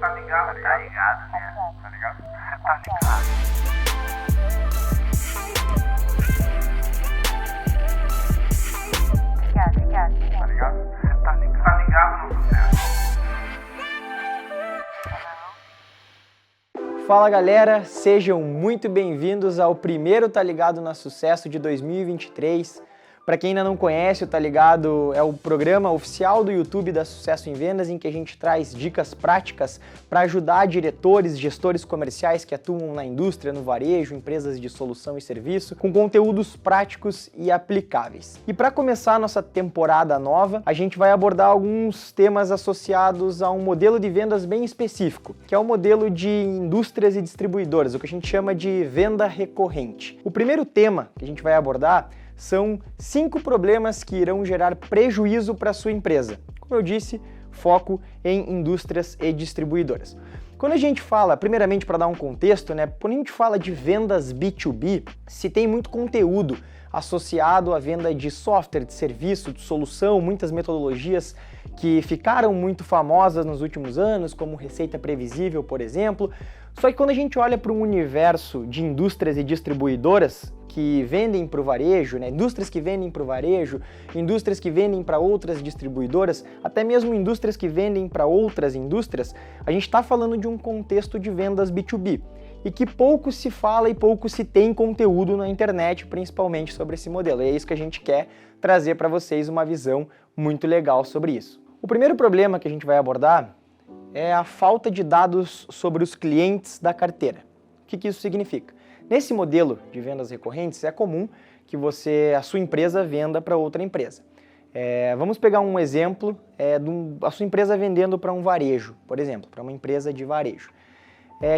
Tá ligado, né? Tá ligado? Você tá ligado. Tá ligado? Você tá ligado no sucesso. Fala galera, sejam muito bem-vindos ao primeiro Tá Ligado na Sucesso de 2023. Para quem ainda não conhece, o Tá Ligado é o programa oficial do YouTube da Sucesso em Vendas, em que a gente traz dicas práticas para ajudar diretores, gestores comerciais que atuam na indústria, no varejo, empresas de solução e serviço, com conteúdos práticos e aplicáveis. E para começar a nossa temporada nova, a gente vai abordar alguns temas associados a um modelo de vendas bem específico, que é o modelo de indústrias e distribuidoras, o que a gente chama de venda recorrente. O primeiro tema que a gente vai abordar são 5 problemas que irão gerar prejuízo para a sua empresa. Como eu disse, foco em indústrias e distribuidoras. Quando a gente fala, primeiramente para dar um contexto, quando a gente fala de vendas B2B, se tem muito conteúdo associado à venda de software, de serviço, de solução, muitas metodologias que ficaram muito famosas nos últimos anos, como receita previsível, por exemplo. Só que quando a gente olha para um universo de indústrias e distribuidoras que vendem para o varejo, indústrias que vendem para o varejo, indústrias que vendem para outras distribuidoras, até mesmo indústrias que vendem para outras indústrias, a gente está falando de um contexto de vendas B2B e que pouco se fala e pouco se tem conteúdo na internet, principalmente sobre esse modelo. E é isso que a gente quer trazer para vocês uma visão muito legal sobre isso. O primeiro problema que a gente vai abordar é a falta de dados sobre os clientes da carteira. O que isso significa? Nesse modelo de vendas recorrentes, é comum que a sua empresa venda para outra empresa. Vamos pegar um exemplo, a sua empresa vendendo para um varejo, por exemplo, para uma empresa de varejo.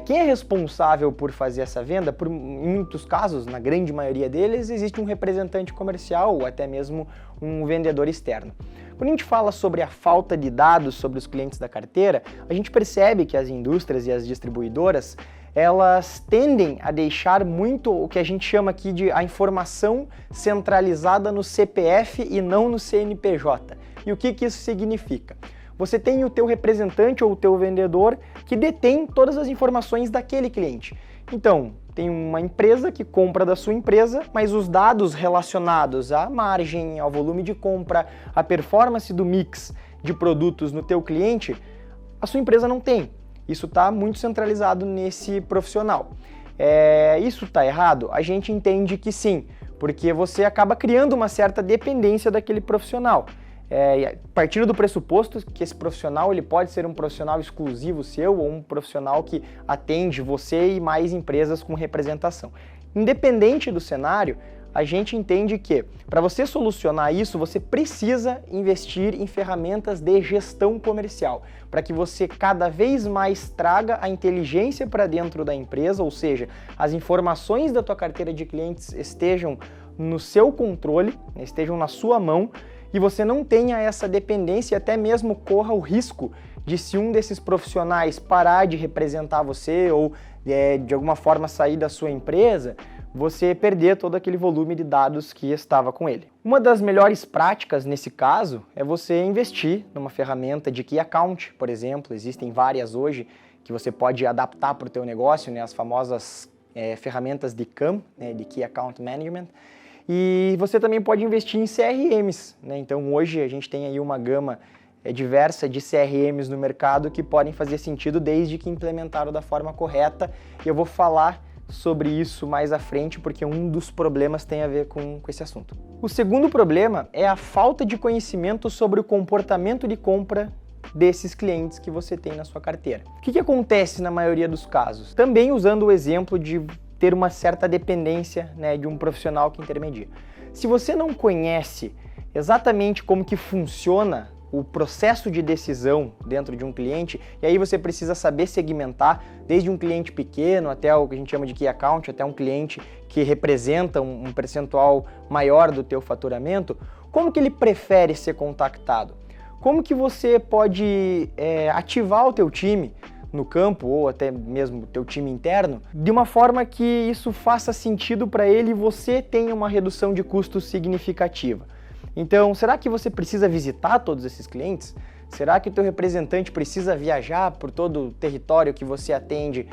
Quem é responsável por fazer essa venda? Em muitos casos, na grande maioria deles, existe um representante comercial ou até mesmo um vendedor externo. Quando a gente fala sobre a falta de dados sobre os clientes da carteira, a gente percebe que as indústrias e as distribuidoras elas tendem a deixar muito o que a gente chama aqui de a informação centralizada no CPF e não no CNPJ. E o que isso significa? Você tem o teu representante ou o teu vendedor que detém todas as informações daquele cliente. Então, tem uma empresa que compra da sua empresa, mas os dados relacionados à margem, ao volume de compra, à performance do mix de produtos no teu cliente, a sua empresa não tem. Isso está muito centralizado nesse profissional. Isso está errado? A gente entende que sim, porque você acaba criando uma certa dependência daquele profissional. Partindo do pressuposto que esse profissional ele pode ser um profissional exclusivo seu ou um profissional que atende você e mais empresas com representação. Independente do cenário, a gente entende que para você solucionar isso, você precisa investir em ferramentas de gestão comercial, para que você cada vez mais traga a inteligência para dentro da empresa, ou seja, as informações da tua carteira de clientes estejam no seu controle, estejam na sua mão, e você não tenha essa dependência e até mesmo corra o risco de, se um desses profissionais parar de representar você ou de alguma forma sair da sua empresa, você perder todo aquele volume de dados que estava com ele. Uma das melhores práticas nesse caso é você investir numa ferramenta de Key Account, por exemplo. Existem várias hoje que você pode adaptar para o teu negócio, as famosas ferramentas de CAM, de Key Account Management. E você também pode investir em CRMs. Então hoje a gente tem aí uma gama diversa de CRMs no mercado que podem fazer sentido desde que implementaram da forma correta. E eu vou falar sobre isso mais à frente, porque um dos problemas tem a ver com esse assunto. O segundo problema é a falta de conhecimento sobre o comportamento de compra desses clientes que você tem na sua carteira. O que acontece na maioria dos casos? Também usando o exemplo de ter uma certa dependência de um profissional que intermedia. Se você não conhece exatamente como que funciona o processo de decisão dentro de um cliente, e aí você precisa saber segmentar desde um cliente pequeno até o que a gente chama de Key Account, até um cliente que representa um percentual maior do teu faturamento, como que ele prefere ser contactado? Como que você pode ativar o teu time no campo ou até mesmo o teu time interno de uma forma que isso faça sentido para ele e você tenha uma redução de custos significativa? Então, será que você precisa visitar todos esses clientes? Será que o teu representante precisa viajar por todo o território que você atende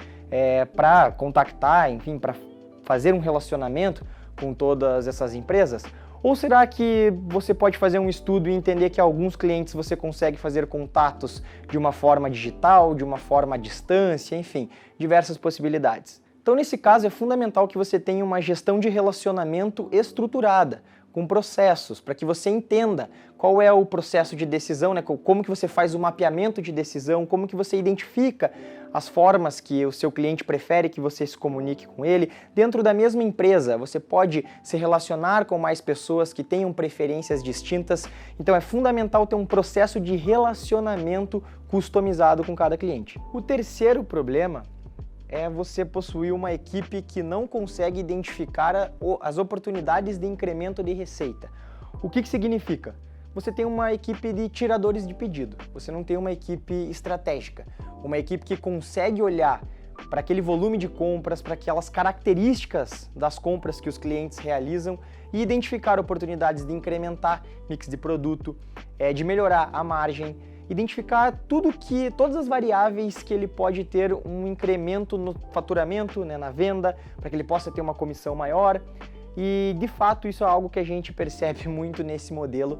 para contactar, enfim, para fazer um relacionamento com todas essas empresas? Ou será que você pode fazer um estudo e entender que alguns clientes você consegue fazer contatos de uma forma digital, de uma forma à distância, enfim, diversas possibilidades. Então, nesse caso, é fundamental que você tenha uma gestão de relacionamento estruturada, com processos, para que você entenda qual é o processo de decisão, né? Como que você faz o mapeamento de decisão, como que você identifica as formas que o seu cliente prefere que você se comunique com ele. Dentro da mesma empresa, você pode se relacionar com mais pessoas que tenham preferências distintas, então é fundamental ter um processo de relacionamento customizado com cada cliente. O terceiro problema é você possuir uma equipe que não consegue identificar as oportunidades de incremento de receita. O que significa? Você tem uma equipe de tiradores de pedido, você não tem uma equipe estratégica, uma equipe que consegue olhar para aquele volume de compras, para aquelas características das compras que os clientes realizam e identificar oportunidades de incrementar mix de produto, de melhorar a margem, identificar todas as variáveis que ele pode ter um incremento no faturamento, né, na venda, para que ele possa ter uma comissão maior. E, de fato, isso é algo que a gente percebe muito nesse modelo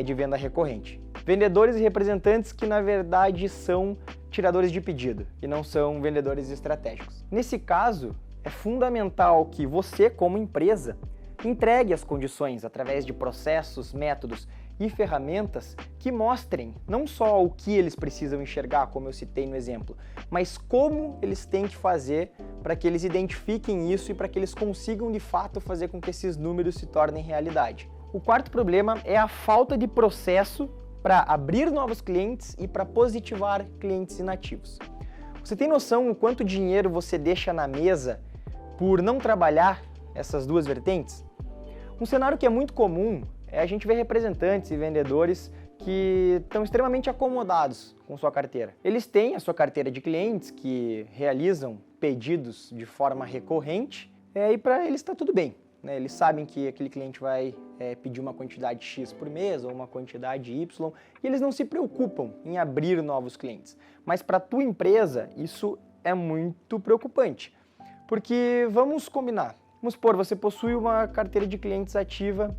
de venda recorrente. Vendedores e representantes que, na verdade, são tiradores de pedido e não são vendedores estratégicos. Nesse caso, é fundamental que você, como empresa, entregue as condições através de processos, métodos e ferramentas que mostrem não só o que eles precisam enxergar, como eu citei no exemplo, mas como eles têm que fazer para que eles identifiquem isso e para que eles consigam de fato fazer com que esses números se tornem realidade. O quarto problema é a falta de processo para abrir novos clientes e para positivar clientes inativos. Você tem noção o quanto dinheiro você deixa na mesa por não trabalhar essas duas vertentes? Um cenário que é muito comum a gente ver representantes e vendedores que estão extremamente acomodados com sua carteira. Eles têm a sua carteira de clientes que realizam pedidos de forma recorrente e para eles está tudo bem, né? Eles sabem que aquele cliente vai pedir uma quantidade X por mês ou uma quantidade Y e eles não se preocupam em abrir novos clientes. Mas para a tua empresa isso é muito preocupante, porque vamos combinar. Vamos supor, você possui uma carteira de clientes ativa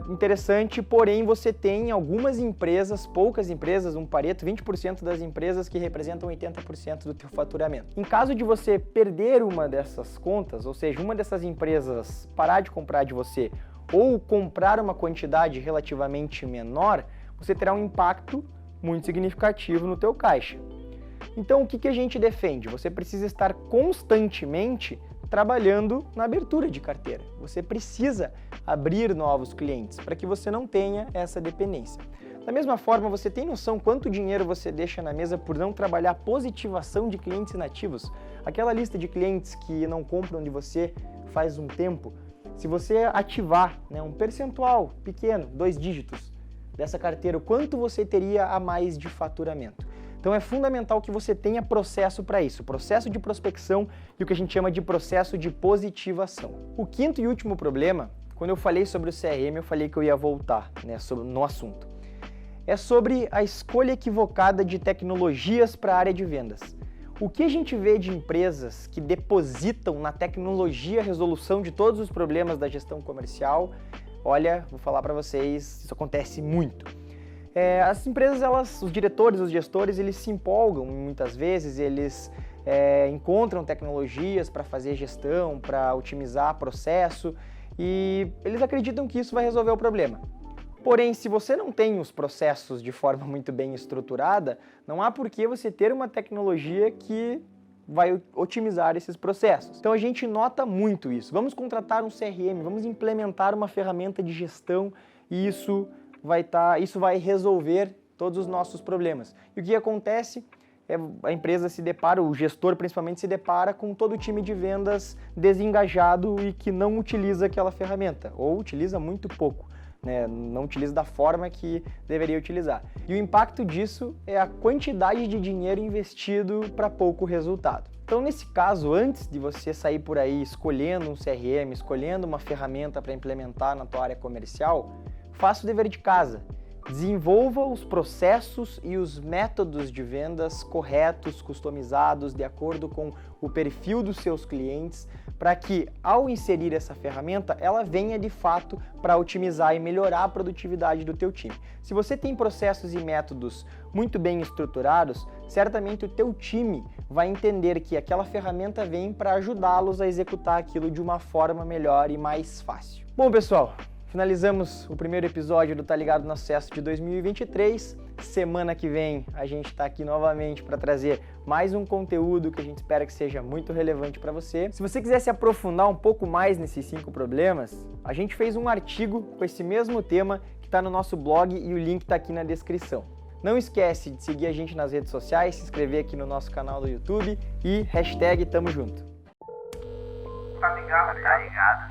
interessante, porém você tem algumas empresas, poucas empresas, um pareto, 20% das empresas que representam 80% do teu faturamento. Em caso de você perder uma dessas contas, ou seja, uma dessas empresas parar de comprar de você ou comprar uma quantidade relativamente menor, você terá um impacto muito significativo no teu caixa. Então o que a gente defende? Você precisa estar constantemente trabalhando na abertura de carteira. Você precisa abrir novos clientes para que você não tenha essa dependência. Da mesma forma, você tem noção quanto dinheiro você deixa na mesa por não trabalhar positivação de clientes inativos? Aquela lista de clientes que não compram de você faz um tempo. Se você ativar, né, um percentual pequeno, 2 dígitos dessa carteira, o quanto você teria a mais de faturamento? Então é fundamental que você tenha processo para isso, processo de prospecção e o que a gente chama de processo de positivação. O quinto e último problema, quando eu falei sobre o CRM, eu falei que eu ia voltar, né, no assunto. É sobre a escolha equivocada de tecnologias para a área de vendas. O que a gente vê de empresas que depositam na tecnologia a resolução de todos os problemas da gestão comercial, olha, vou falar para vocês, isso acontece muito. As empresas, os diretores, os gestores, eles se empolgam muitas vezes, eles encontram tecnologias para fazer gestão, para otimizar processo e eles acreditam que isso vai resolver o problema. Porém, se você não tem os processos de forma muito bem estruturada, não há por que você ter uma tecnologia que vai otimizar esses processos. Então a gente nota muito isso. Vamos contratar um CRM, vamos implementar uma ferramenta de gestão e isso vai resolver todos os nossos problemas. E o que acontece é a empresa se depara, o gestor principalmente se depara com todo o time de vendas desengajado e que não utiliza aquela ferramenta, ou utiliza muito pouco, né? Não utiliza da forma que deveria utilizar. E o impacto disso é a quantidade de dinheiro investido para pouco resultado. Então, nesse caso, antes de você sair por aí escolhendo um CRM, escolhendo uma ferramenta para implementar na tua área comercial, faça o dever de casa. Desenvolva os processos e os métodos de vendas corretos, customizados, de acordo com o perfil dos seus clientes, para que, ao inserir essa ferramenta, ela venha de fato para otimizar e melhorar a produtividade do teu time. Se você tem processos e métodos muito bem estruturados, certamente o teu time vai entender que aquela ferramenta vem para ajudá-los a executar aquilo de uma forma melhor e mais fácil. Bom, pessoal, finalizamos o primeiro episódio do Tá Ligado no Sucesso de 2023. Semana que vem a gente está aqui novamente para trazer mais um conteúdo que a gente espera que seja muito relevante para você. Se você quiser se aprofundar um pouco mais nesses 5 problemas, a gente fez um artigo com esse mesmo tema que está no nosso blog e o link está aqui na descrição. Não esquece de seguir a gente nas redes sociais, se inscrever aqui no nosso canal do YouTube e #tamo junto. Tá ligado, né? Tá ligado.